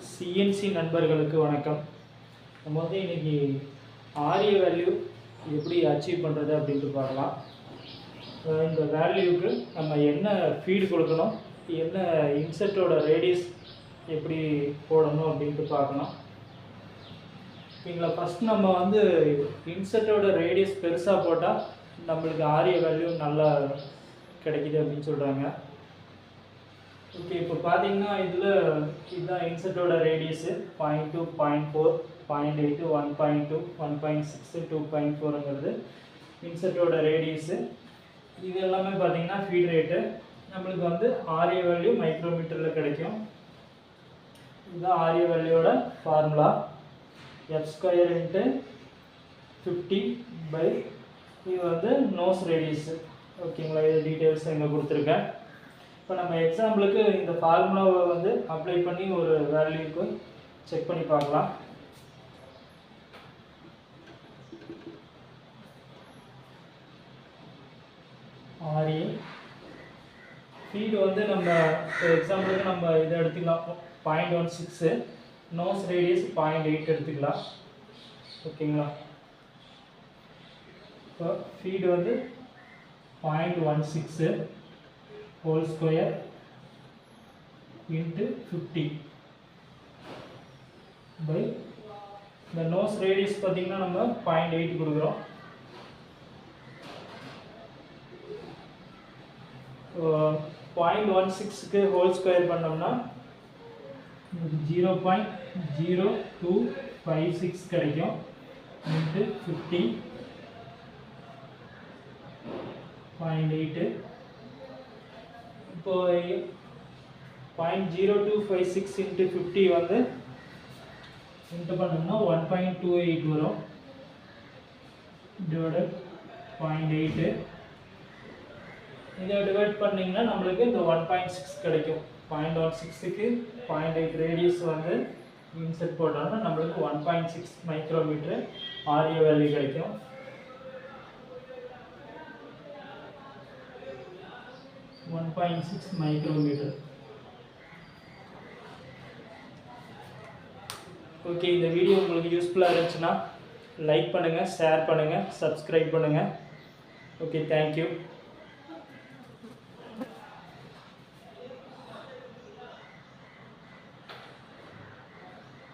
CNC நண்பர்களுக்கு வணக்கம். நம்ம வந்து இன்றைக்கி ஆரிய வேல்யூ எப்படி அச்சீவ் பண்ணுறது அப்படின்ட்டு பார்க்கலாம். இந்த வேல்யூவுக்கு நம்ம என்ன ஃபீடு கொடுக்கணும், என்ன இன்செர்ட்டோட ரேடியஸ் எப்படி போடணும் அப்படின்ட்டு பார்க்கணும். ஓகேங்களா. ஃபஸ்ட் நம்ம வந்து இன்செர்ட்டோட ரேடியஸ் பெருசாக போட்டால் நம்மளுக்கு ஆரிய வேல்யூ நல்லா கிடைக்கிது அப்படின்னு சொல்கிறாங்க. ஓகே, இப்போ பார்த்தீங்கன்னா இதுதான் இன்செர்ட்டோட ரேடியஸு 0.2, 0.4, 0.8, 1.2, 1.6, 2.4ங்கிறது இன்செர்ட்டோட ரேடியஸு. இது எல்லாமே பார்த்தீங்கன்னா ஃபீட் ரேட்டு. நம்மளுக்கு வந்து ஆரிய வேல்யூ மைக்ரோமீட்டரில் கிடைக்கும். இதுதான் ஆரிய வேல்யூவோட ஃபார்முலா. f² × 50/, இது வந்து நோஸ் ரேடியஸு. ஓகேங்களா. இது டீட்டெயில்ஸ் இங்கே கொடுத்துருக்கேன். இப்போ நம்ம எக்ஸாம்பிளுக்கு இந்த ஃபார்முலாவை வந்து அப்ளை பண்ணி ஒரு வேல்யூக்கு செக் பண்ணி பார்க்கலாம். ஆரிய ஃபீடு வந்து நம்ம எக்ஸாம்பிளுக்கு நம்ம இதை எடுத்துக்கலாம் 0.16, நோஸ் ரேடியஸ் 0.8 எடுத்துக்கலாம். ஓகேங்களா. இப்போ ஃபீடு வந்து 0.16 whole square into 50 by the nose radius பார்த்தீங்கன்னா நம்ம 0.8 கொடுக்குறோம். 0.16க்கு ஹோல் ஸ்கொயர் பண்ணோம்னா 0.0256 கிடைக்கும் into 50.8. இப்போ 0.0256 into 50 வந்து இன்ட்டு பண்ணோம்னா 1.28 வரும் டிவைடட் 0.8. இதை டிவைட் பண்ணிங்கன்னா நம்மளுக்கு இந்த 1.6 கிடைக்கும். 0.16க்கு 0.8 ரேடியஸ் வந்து இன்செர்ட் போட்டோம்னா நம்மளுக்கு 1.6 மைக்ரோமீட்டர் ஆரிய வேல்யூ கிடைக்கும். மைக்ரோமீட்டர். ஓகே, இந்த வீடியோ உங்களுக்கு யூஸ்ஃபுல்லாக இருந்துச்சுன்னா லைக் பண்ணுங்கள், ஷேர் பண்ணுங்கள், சப்ஸ்கிரைப் பண்ணுங்கள். Okay, thank you.